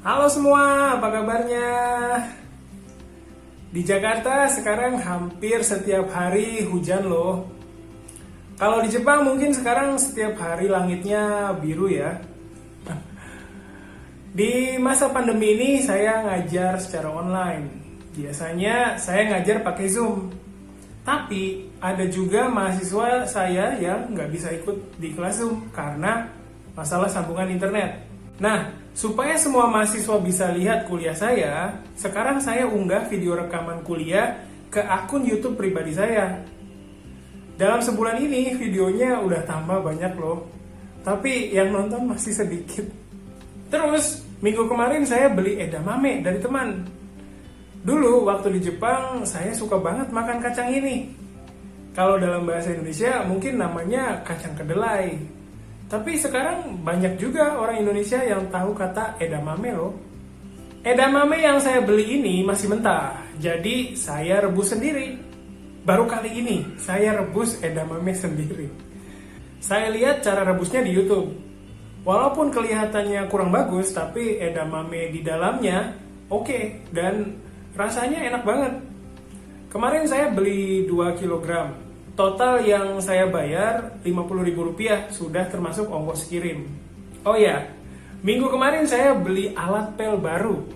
Halo semua, apa kabarnya? Di Jakarta sekarang hampir setiap hari hujan loh. Kalau di Jepang mungkin sekarang setiap hari langitnya biru ya. Di masa pandemi ini saya ngajar secara online. Biasanya saya ngajar pakai Zoom. Tapi ada juga mahasiswa saya yang nggak bisa ikut di kelas Zoom karena masalah sambungan internet. Nah, supaya semua mahasiswa bisa lihat kuliah saya, sekarang saya unggah video rekaman kuliah ke akun YouTube pribadi saya. Dalam sebulan ini videonya udah tambah banyak loh, tapi yang nonton masih sedikit. Terus, minggu kemarin saya beli edamame dari teman. Dulu waktu di Jepang, saya suka banget makan kacang ini. Kalau dalam bahasa Indonesia mungkin namanya kacang kedelai. Tapi sekarang banyak juga orang Indonesia yang tahu kata edamame loh. Edamame yang saya beli ini masih mentah, jadi saya rebus sendiri. Baru kali ini saya rebus edamame sendiri. Saya lihat cara rebusnya di YouTube. Walaupun kelihatannya kurang bagus, tapi edamame di dalamnya oke, dan rasanya enak banget. Kemarin saya beli 2 kilogram. Total yang saya bayar Rp50.000 sudah termasuk ongkos kirim. Oh ya, minggu kemarin saya beli alat pel baru.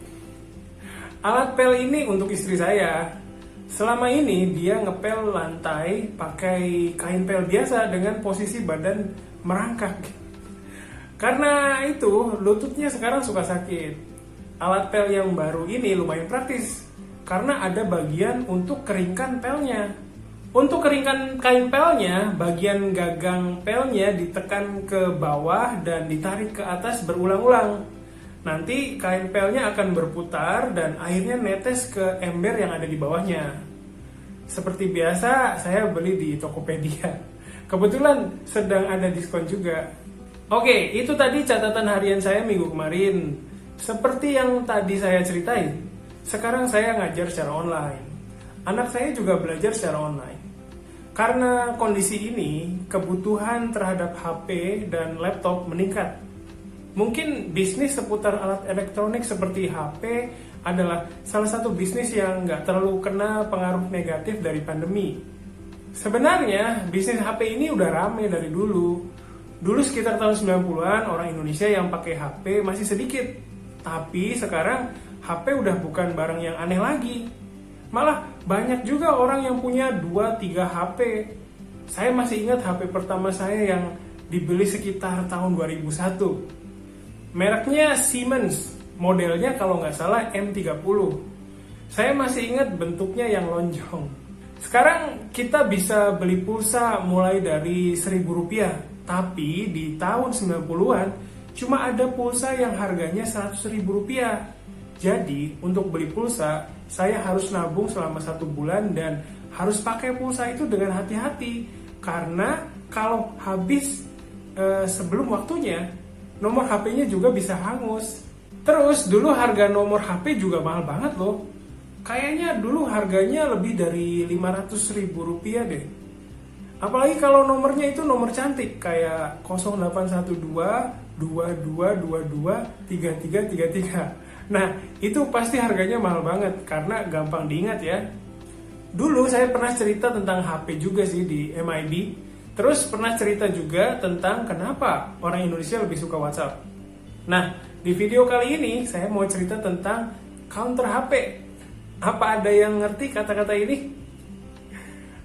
Alat pel ini untuk istri saya. Selama ini dia ngepel lantai pakai kain pel biasa dengan posisi badan merangkak. Karena itu lututnya sekarang suka sakit. Alat pel yang baru ini lumayan praktis karena ada bagian untuk keringkan pelnya. Untuk keringkan kain pelnya, bagian gagang pelnya ditekan ke bawah dan ditarik ke atas berulang-ulang. Nanti kain pelnya akan berputar dan airnya netes ke ember yang ada di bawahnya. Seperti biasa, saya beli di Tokopedia. Kebetulan sedang ada diskon juga. Oke, itu tadi catatan harian saya minggu kemarin. Seperti yang tadi saya ceritain, sekarang saya ngajar secara online. Anak saya juga belajar secara online. Karena kondisi ini, kebutuhan terhadap HP dan laptop meningkat. Mungkin bisnis seputar alat elektronik seperti HP adalah salah satu bisnis yang nggak terlalu kena pengaruh negatif dari pandemi. Sebenarnya, bisnis HP ini udah rame dari dulu. Dulu sekitar tahun 90-an, orang Indonesia yang pakai HP masih sedikit. Tapi sekarang, HP udah bukan barang yang aneh lagi. Malah banyak juga orang yang punya 2-3 HP. Saya masih ingat HP pertama saya yang dibeli sekitar tahun 2001. Mereknya Siemens, modelnya kalau nggak salah M30. Saya masih ingat bentuknya yang lonjong. Sekarang kita bisa beli pulsa mulai dari Rp1.000, tapi di tahun 90-an cuma ada pulsa yang harganya Rp100.000. Jadi, untuk beli pulsa, saya harus nabung selama 1 bulan dan harus pakai pulsa itu dengan hati-hati. Karena kalau habis sebelum waktunya, nomor HP-nya juga bisa hangus. Terus, dulu harga nomor HP juga mahal banget loh. Kayaknya dulu harganya lebih dari Rp500.000 deh. Apalagi kalau nomornya itu nomor cantik, kayak 0812 2222 3333. Nah, itu pasti harganya mahal banget karena gampang diingat ya. Dulu saya pernah cerita tentang HP juga sih di MIB. Terus pernah cerita juga tentang kenapa orang Indonesia lebih suka WhatsApp. Nah, di video kali ini saya mau cerita tentang counter HP. Apa ada yang ngerti kata-kata ini?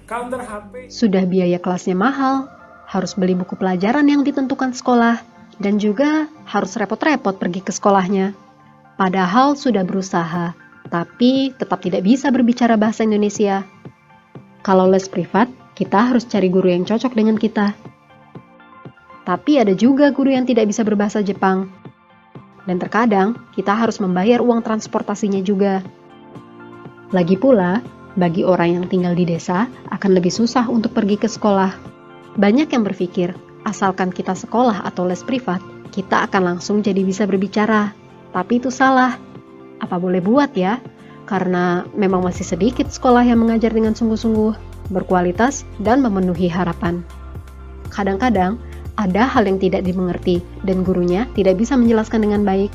Counter HP. Sudah biaya kelasnya mahal, harus beli buku pelajaran yang ditentukan sekolah, dan juga harus repot-repot pergi ke sekolahnya. Padahal sudah berusaha, tapi tetap tidak bisa berbicara bahasa Indonesia. Kalau les privat, kita harus cari guru yang cocok dengan kita. Tapi ada juga guru yang tidak bisa berbahasa Jepang. Dan terkadang, kita harus membayar uang transportasinya juga. Lagi pula, bagi orang yang tinggal di desa, akan lebih susah untuk pergi ke sekolah. Banyak yang berpikir, asalkan kita sekolah atau les privat, kita akan langsung jadi bisa berbicara. Tapi itu salah. Apa boleh buat ya? Karena memang masih sedikit sekolah yang mengajar dengan sungguh-sungguh, berkualitas, dan memenuhi harapan. Kadang-kadang, ada hal yang tidak dimengerti dan gurunya tidak bisa menjelaskan dengan baik.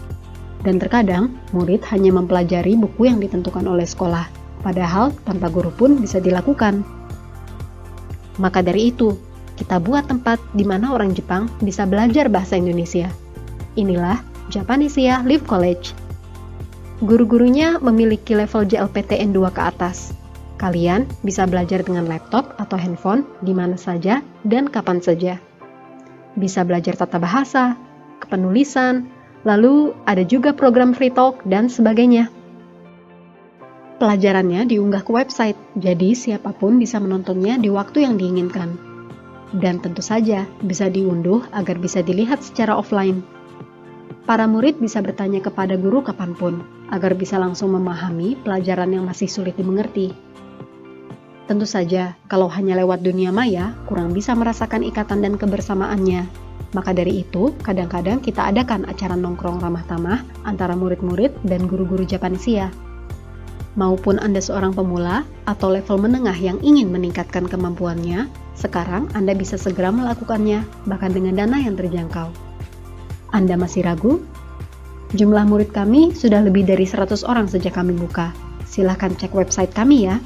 Dan terkadang, murid hanya mempelajari buku yang ditentukan oleh sekolah, padahal tanpa guru pun bisa dilakukan. Maka dari itu, kita buat tempat di mana orang Jepang bisa belajar bahasa Indonesia. Inilah Japanesia Live College. Guru-gurunya memiliki level JLPTN 2 ke atas. Kalian bisa belajar dengan laptop atau handphone di mana saja dan kapan saja. Bisa belajar tata bahasa, kepenulisan, lalu ada juga program free talk dan sebagainya. Pelajarannya diunggah ke website, jadi siapapun bisa menontonnya di waktu yang diinginkan. Dan tentu saja bisa diunduh agar bisa dilihat secara offline. Para murid bisa bertanya kepada guru kapanpun, agar bisa langsung memahami pelajaran yang masih sulit dimengerti. Tentu saja, kalau hanya lewat dunia maya, kurang bisa merasakan ikatan dan kebersamaannya. Maka dari itu, kadang-kadang kita adakan acara nongkrong ramah tamah antara murid-murid dan guru-guru Japanesia. Maupun Anda seorang pemula atau level menengah yang ingin meningkatkan kemampuannya, sekarang Anda bisa segera melakukannya, bahkan dengan dana yang terjangkau. Anda masih ragu? Jumlah murid kami sudah lebih dari 100 orang sejak kami buka. Silahkan cek website kami ya.